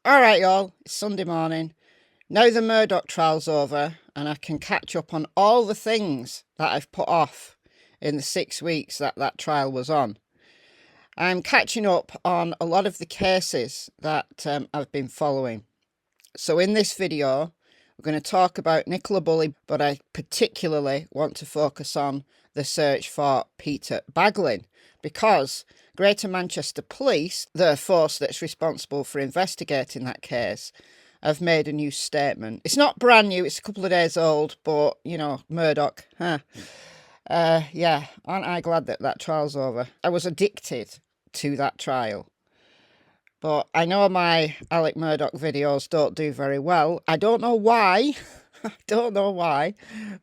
Alright y'all, it's Sunday morning. Now the Murdoch trial's over and I can catch up on all the things that I've put off in the 6 weeks that that trial was on. I'm catching up on a lot of the cases that I've been following. So in this video, we're going to talk about Nicola Bulley, but I particularly want to focus on the search for Peter Baglin because Greater Manchester Police, the force that's responsible for investigating that case, have made a new statement. It's not brand new, it's a couple of days old, but, you know, Murdoch, yeah, aren't I glad that that trial's over? I was addicted to that trial. But I know my Alec Murdoch videos don't do very well. I don't know why. I don't know why.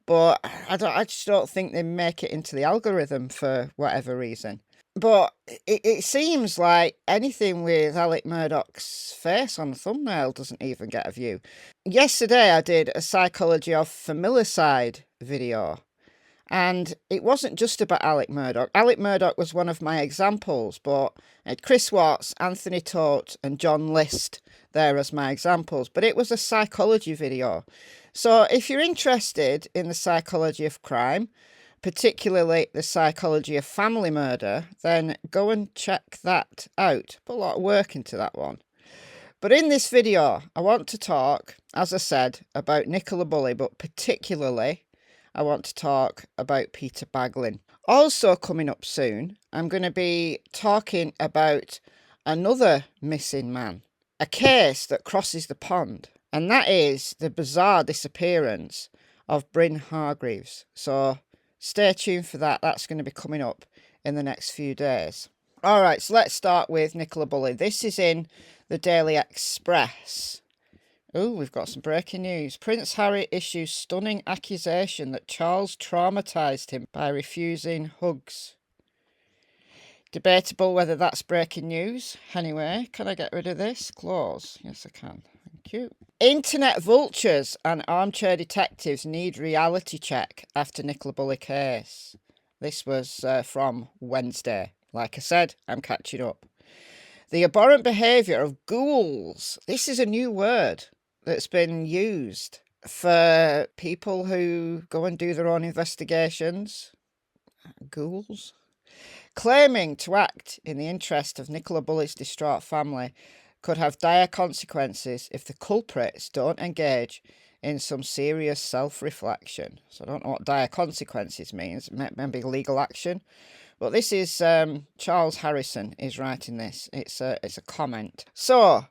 But I just don't think they make it into the algorithm for whatever reason. But it seems like anything with Alec Murdoch's face on the thumbnail doesn't even get a view. Yesterday I did a Psychology of Familicide video. And it wasn't just about Alec Murdoch. Alec Murdoch was one of my examples, but I had Chris Watts, Anthony Tote and John List there as my examples. But it was a psychology video. So if you're interested in the psychology of crime, particularly the psychology of family murder, then go and check that out. Put a lot of work into that one. But in this video, I want to talk, as I said, about Nicola Bulley, but particularly I want to talk about Peter Baglin. Also coming up soon, I'm going to be talking about another missing man, a case that crosses the pond, and that is the bizarre disappearance of Bryn Hargreaves. So stay tuned for that. That's going to be coming up in the next few days. All right, so let's start with Nicola Bulley. This is in the Daily Express. Oh, we've got some breaking news. Prince Harry issues stunning accusation that Charles traumatised him by refusing hugs. Debatable whether that's breaking news. Anyway, can I get rid of this? Close. Yes, I can. Thank you. Internet vultures and armchair detectives need reality check after Nicola Bulley case. This was from Wednesday. Like I said, I'm catching up. The abhorrent behaviour of ghouls. This is a new word that's been used for people who go and do their own investigations. Ghouls. Claiming to act in the interest of Nicola Bulley's distraught family could have dire consequences if the culprits don't engage in some serious self-reflection. So I don't know what dire consequences means. Maybe legal action. But this is Charles Harrison is writing this. It's a comment. So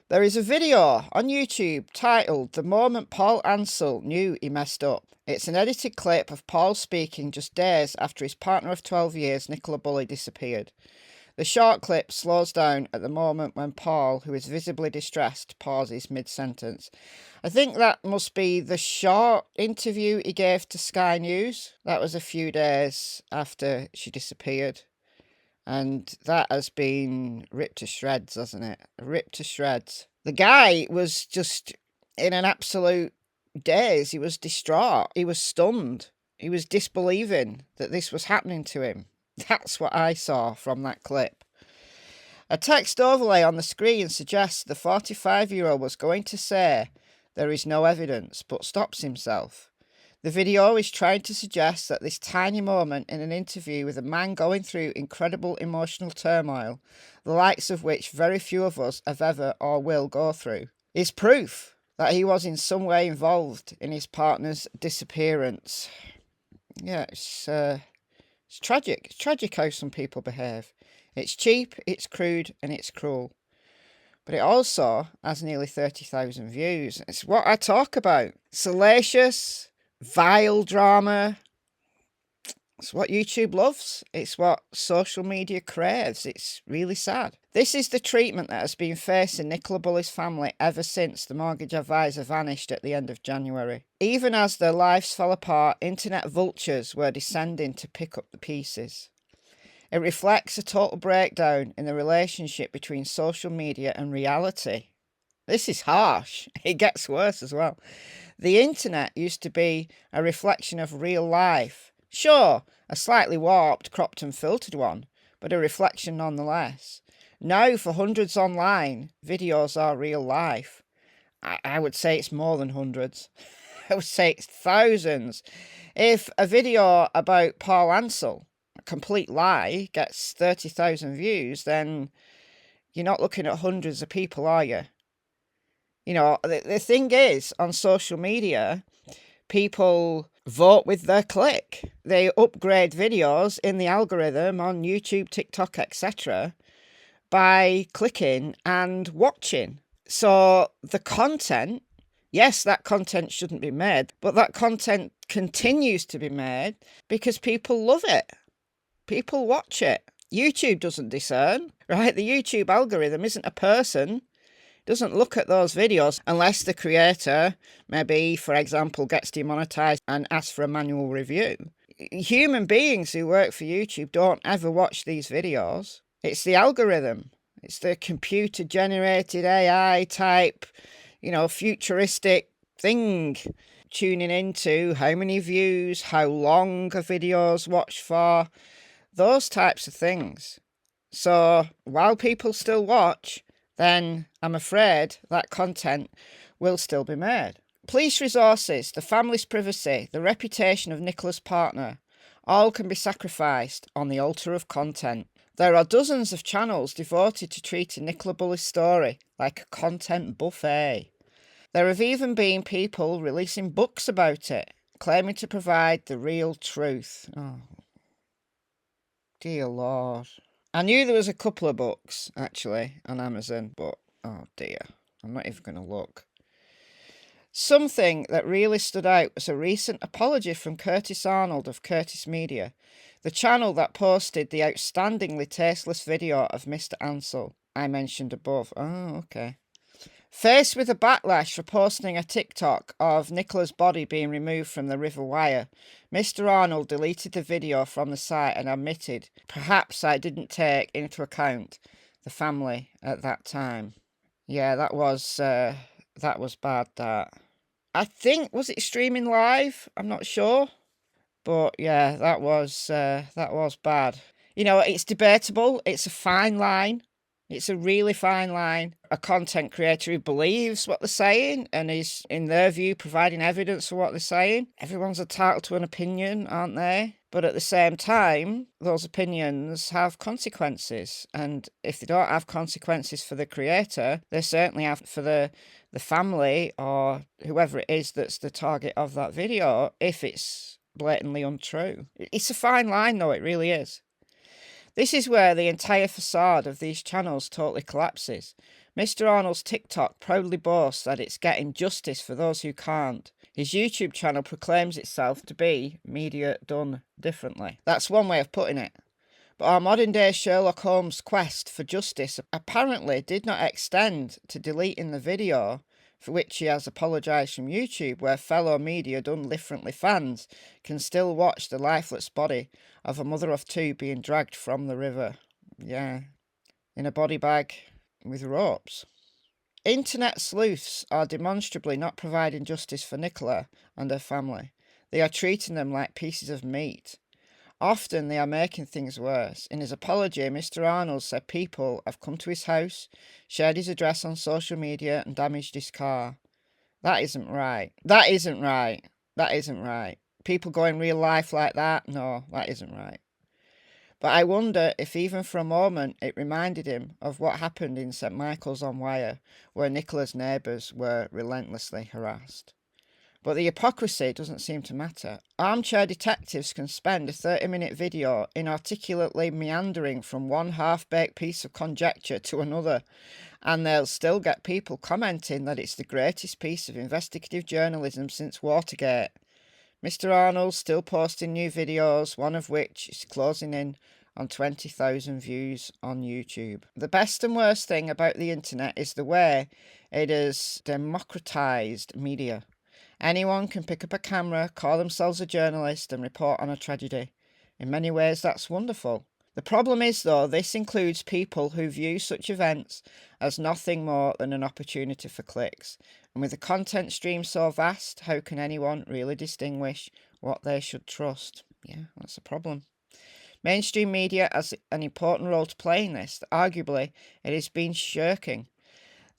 there is a video on YouTube titled "The Moment Paul Ansell Knew He Messed Up." It's an edited clip of Paul speaking just days after his partner of 12 years, Nicola Bulley, disappeared. The short clip slows down at the moment when Paul, who is visibly distressed, pauses mid-sentence. I think that must be the short interview he gave to Sky News. That was a few days after she disappeared. And that has been ripped to shreds, hasn't it? Ripped to shreds. The guy was just in an absolute daze. He was distraught. He was stunned. He was disbelieving that this was happening to him. That's what I saw from that clip. A text overlay on the screen suggests the 45-year-old was going to say there is no evidence, but stops himself. The video is trying to suggest that this tiny moment in an interview with a man going through incredible emotional turmoil, the likes of which very few of us have ever or will go through, is proof that he was in some way involved in his partner's disappearance. Yeah, it's tragic. It's tragic how some people behave. It's cheap, it's crude, and it's cruel. But it also has nearly 30,000 views. It's what I talk about. Salacious, vile drama. It's what YouTube loves. It's what social media craves. It's really sad. This is the treatment that has been facing Nicola Bulley's family ever since the mortgage advisor vanished at the end of January. Even as their lives fell apart, internet vultures were descending to pick up the pieces. It reflects a total breakdown in the relationship between social media and reality. This is harsh. It gets worse as well. The internet used to be a reflection of real life. Sure, a slightly warped, cropped and filtered one, but a reflection nonetheless. Now, for hundreds online, videos are real life. I would say it's more than hundreds. I would say it's thousands. If a video about Paul Ansell, a complete lie, gets 30,000 views, then you're not looking at hundreds of people, are you? You know, the thing is, on social media, people vote with their click. They upgrade videos in the algorithm on YouTube, TikTok, etc. by clicking and watching. So the content, yes, that content shouldn't be made, but that content continues to be made because people love it. People watch it. YouTube doesn't discern, right? The YouTube algorithm isn't a person. Doesn't look at those videos unless the creator, maybe, for example, gets demonetized and asks for a manual review. Human beings who work for YouTube don't ever watch these videos. It's the algorithm. It's the computer-generated AI type, futuristic thing tuning into how many views, how long a video's watched for, those types of things. So while people still watch, then I'm afraid that content will still be made. Police resources, the family's privacy, the reputation of Nicola's partner, all can be sacrificed on the altar of content. There are dozens of channels devoted to treating Nicola Bulley's story like a content buffet. There have even been people releasing books about it, claiming to provide the real truth. Oh, dear Lord. I knew there was a couple of books, actually, on Amazon, but oh dear, I'm not even going to look. Something that really stood out was a recent apology from Curtis Arnold of Curtis Media, the channel that posted the outstandingly tasteless video of Mr. Ansell I mentioned above. Oh, okay. Faced with a backlash for posting a TikTok of Nicola's body being removed from the River Wyre, Mr. Arnold deleted the video from the site and admitted, "Perhaps I didn't take into account the family at that time." Yeah, that was bad, that. I think, was it streaming live? I'm not sure. But yeah, that was bad. It's debatable. It's a fine line. It's a really fine line. A content creator who believes what they're saying and is, in their view, providing evidence for what they're saying. Everyone's entitled to an opinion, aren't they? But at the same time, those opinions have consequences. And if they don't have consequences for the creator, they certainly have for the family or whoever it is that's the target of that video, if it's blatantly untrue. It's a fine line, though, it really is. This is where the entire facade of these channels totally collapses. Mr. Arnold's TikTok proudly boasts that it's getting justice for those who can't. His YouTube channel proclaims itself to be media done differently. That's one way of putting it. But our modern-day Sherlock Holmes quest for justice apparently did not extend to deleting the video, for which he has apologised from YouTube, where fellow media done differently fans can still watch the lifeless body of a mother of two being dragged from the river. Yeah, in a body bag with ropes. Internet sleuths are demonstrably not providing justice for Nicola and her family. They are treating them like pieces of meat. Often they are making things worse. In his apology, Mr. Arnold said people have come to his house, shared his address on social media and damaged his car. That isn't right. That isn't right. That isn't right. People go in real life like that? No, that isn't right. But I wonder if even for a moment it reminded him of what happened in St. Michael's-on-Wyre, where Nicola's neighbours were relentlessly harassed. But the hypocrisy doesn't seem to matter. Armchair detectives can spend a 30-minute video inarticulately meandering from one half-baked piece of conjecture to another, and they'll still get people commenting that it's the greatest piece of investigative journalism since Watergate. Mr. Arnold's still posting new videos, one of which is closing in on 20,000 views on YouTube. The best and worst thing about the internet is the way it has democratized media. Anyone can pick up a camera, call themselves a journalist, and report on a tragedy. In many ways, that's wonderful. The problem is, though, this includes people who view such events as nothing more than an opportunity for clicks. And with the content stream so vast, how can anyone really distinguish what they should trust? Yeah, that's a problem. Mainstream media has an important role to play in this, that arguably it has been shirking.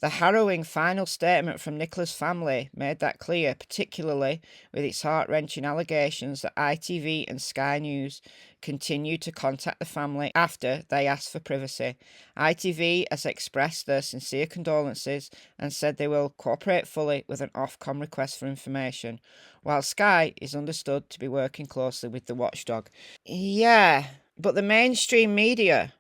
The harrowing final statement from Nicola's family made that clear, particularly with its heart-wrenching allegations that ITV and Sky News continued to contact the family after they asked for privacy. ITV has expressed their sincere condolences and said they will cooperate fully with an Ofcom request for information, while Sky is understood to be working closely with the watchdog. Yeah, but the mainstream media,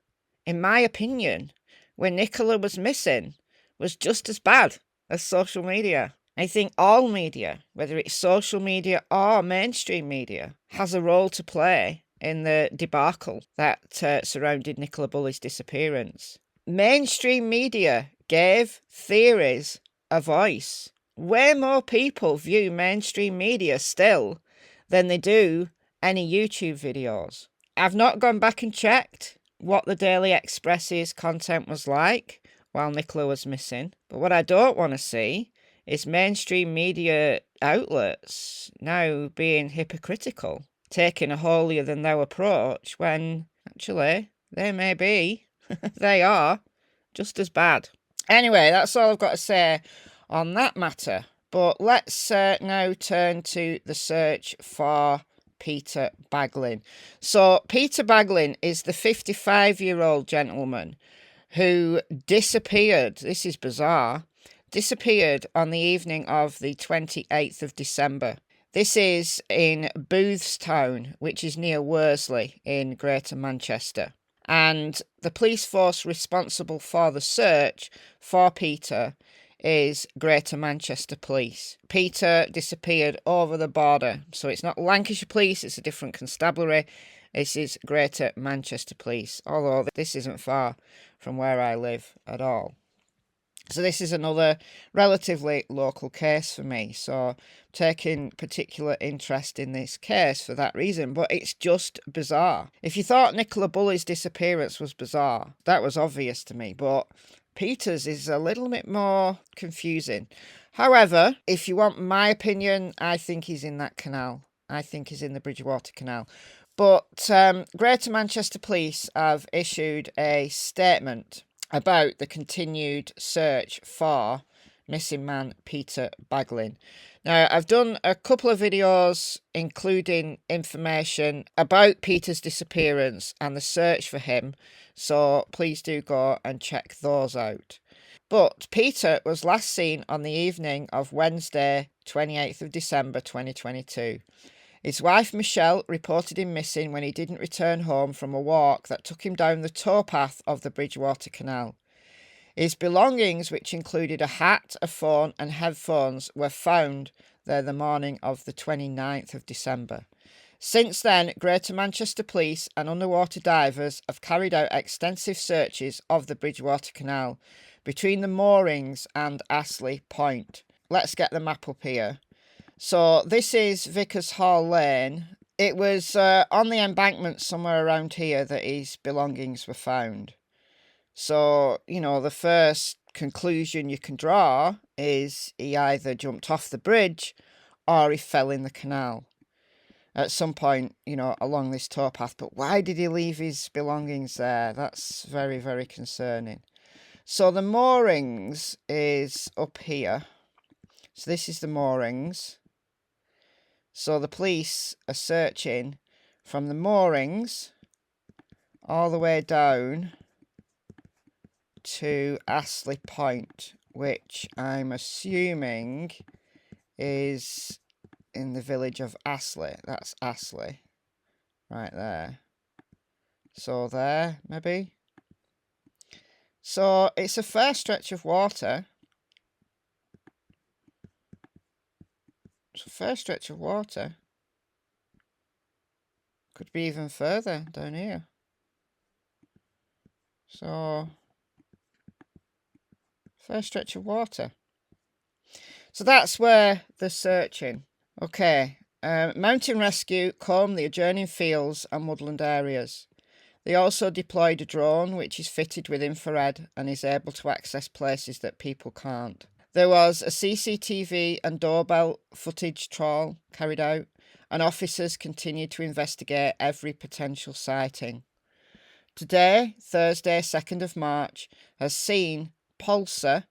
in my opinion, when Nicola was missing, was just as bad as social media. I think all media, whether it's social media or mainstream media, has a role to play in the debacle that surrounded Nicola Bulley's disappearance. Mainstream media gave theories a voice. Way more people view mainstream media still than they do any YouTube videos. I've not gone back and checked what the Daily Express's content was like while Nicola was missing. But what I don't want to see is mainstream media outlets now being hypocritical, taking a holier-than-thou approach when actually they may be, they are, just as bad. Anyway, that's all I've got to say on that matter. But let's now turn to the search for Peter Baglin. So Peter Baglin is the 55-year-old gentleman who disappeared, this is bizarre, disappeared on the evening of the 28th of December. This is in Boothstown, which is near Worsley in Greater Manchester. And the police force responsible for the search for Peter is Greater Manchester Police. Peter disappeared over the border. So it's not Lancashire Police, it's a different constabulary. This is Greater Manchester Police, although this isn't far from where I live at all. So this is another relatively local case for me. So taking particular interest in this case for that reason, but it's just bizarre. If you thought Nicola Bulley's disappearance was bizarre, that was obvious to me, but Peter's is a little bit more confusing. However, if you want my opinion, I think he's in that canal. I think he's in the Bridgewater Canal. But Greater Manchester Police have issued a statement about the continued search for missing man Peter Baglin. Now, I've done a couple of videos including information about Peter's disappearance and the search for him, so please do go and check those out. But Peter was last seen on the evening of Wednesday, 28th of December 2022. His wife Michelle reported him missing when he didn't return home from a walk that took him down the towpath of the Bridgewater Canal. His belongings, which included a hat, a phone and headphones, were found there the morning of the 29th of December. Since then, Greater Manchester Police and underwater divers have carried out extensive searches of the Bridgewater Canal between the moorings and Astley Point. Let's get the map up here. So this is Vickers Hall Lane. It was on the embankment somewhere around here that his belongings were found. So, you know, the first conclusion you can draw is he either jumped off the bridge or he fell in the canal at some point, you know, along this towpath. But why did he leave his belongings there? That's very, very concerning. So the moorings is up here. So this is the moorings. So the police are searching from the moorings all the way down to Astley Point, which I'm assuming is in the village of Astley. That's Astley, right there. So there, maybe. So it's a fair stretch of water. It's a fair stretch of water. Could be even further down here. So, fair stretch of water. So that's where they're searching. Okay. Mountain rescue combed the adjoining fields and woodland areas. They also deployed a drone which is fitted with infrared and is able to access places that people can't. There was a CCTV and doorbell footage trawl carried out, and officers continue to investigate every potential sighting. Today, Thursday, 2nd of March, has seen Pulsar,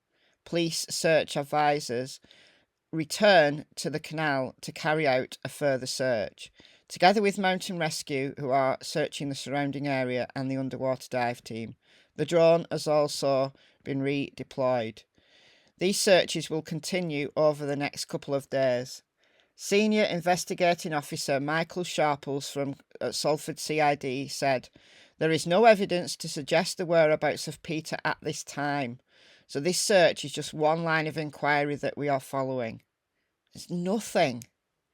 police search advisors, return to the canal to carry out a further search, together with Mountain Rescue, who are searching the surrounding area, and the underwater dive team. The drone has also been redeployed. These searches will continue over the next couple of days. Senior Investigating Officer Michael Sharples from Salford CID said, "There is no evidence to suggest the whereabouts of Peter at this time. So this search is just one line of inquiry that we are following." There's nothing.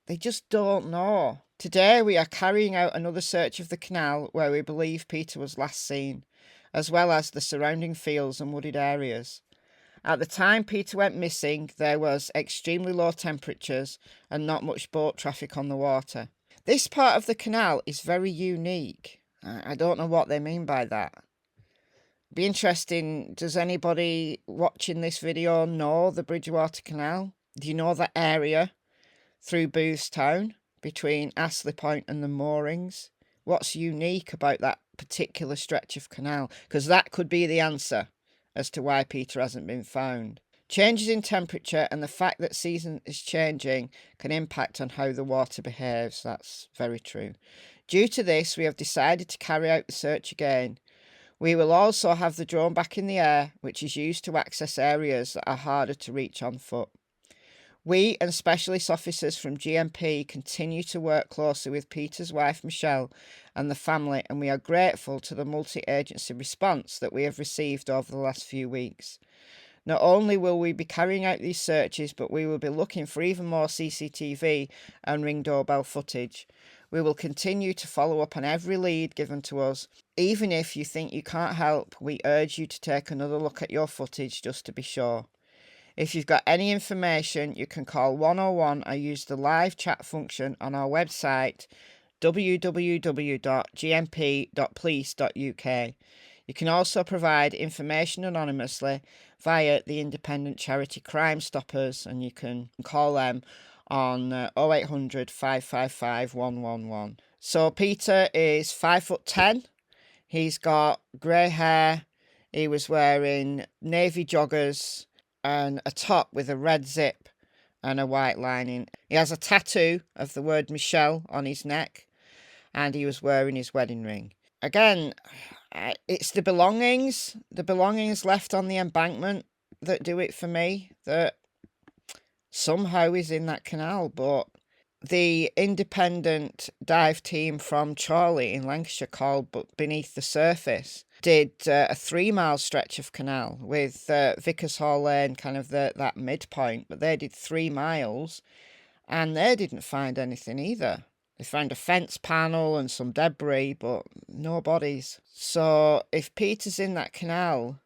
They just don't know. Today we are carrying out another search of the canal where we believe Peter was last seen, as well as the surrounding fields and wooded areas. At the time Peter went missing, there was extremely low temperatures and not much boat traffic on the water. This part of the canal is very unique. I don't know what they mean by that. Be interesting, does anybody watching this video know the Bridgewater Canal? Do you know that area through Boothstown between Astley Point and the moorings? What's unique about that particular stretch of canal? Because that could be the answer as to why Peter hasn't been found. Changes in temperature and the fact that season is changing can impact on how the water behaves. That's very true. Due to this, we have decided to carry out the search again. We will also have the drone back in the air, which is used to access areas that are harder to reach on foot. We and specialist officers from GMP continue to work closely with Peter's wife Michelle and the family, and we are grateful to the multi-agency response that we have received over the last few weeks. Not only will we be carrying out these searches, but we will be looking for even more CCTV and Ring doorbell footage. We will continue to follow up on every lead given to us. Even if you think you can't help, we urge you to take another look at your footage just to be sure. If you've got any information, you can call 101 or use the live chat function on our website www.gmp.police.uk. You can also provide information anonymously via the independent charity Crime Stoppers, and you can call them on 0800 555 111. So Peter is 5'10". He's got grey hair. He was wearing navy joggers and a top with a red zip and a white lining. He has a tattoo of the word Michelle on his neck, and he was wearing his wedding ring. Again, it's the belongings left on the embankment that do it for me, that somehow he's in that canal. But the independent dive team from CHORLEY in Lancashire, called Beneath the Surface, did a 3-mile stretch of canal with Vickers Hall Lane kind of that midpoint, but they did 3 miles and they didn't find anything either. They found a fence panel and some debris, but no bodies. So if Peter's in that canal,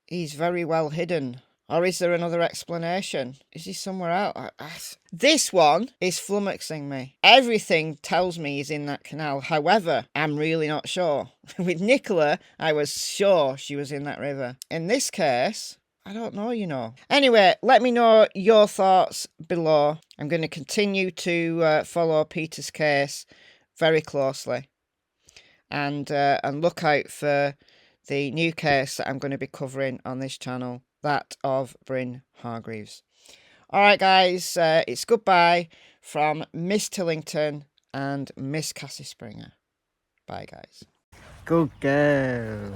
he's very well hidden. Or is there another explanation? Is he somewhere else? This one is flummoxing me. Everything tells me he's in that canal. However, I'm really not sure. With Nicola, I was sure she was in that river. In this case, I don't know, you know. Anyway, let me know your thoughts below. I'm going to continue to follow Peter's case very closely. And look out for the new case that I'm going to be covering on this channel, that of Bryn Hargreaves. All right, guys, it's goodbye from Miss Tillington and Miss Cassie Springer. Bye, guys. Good girl.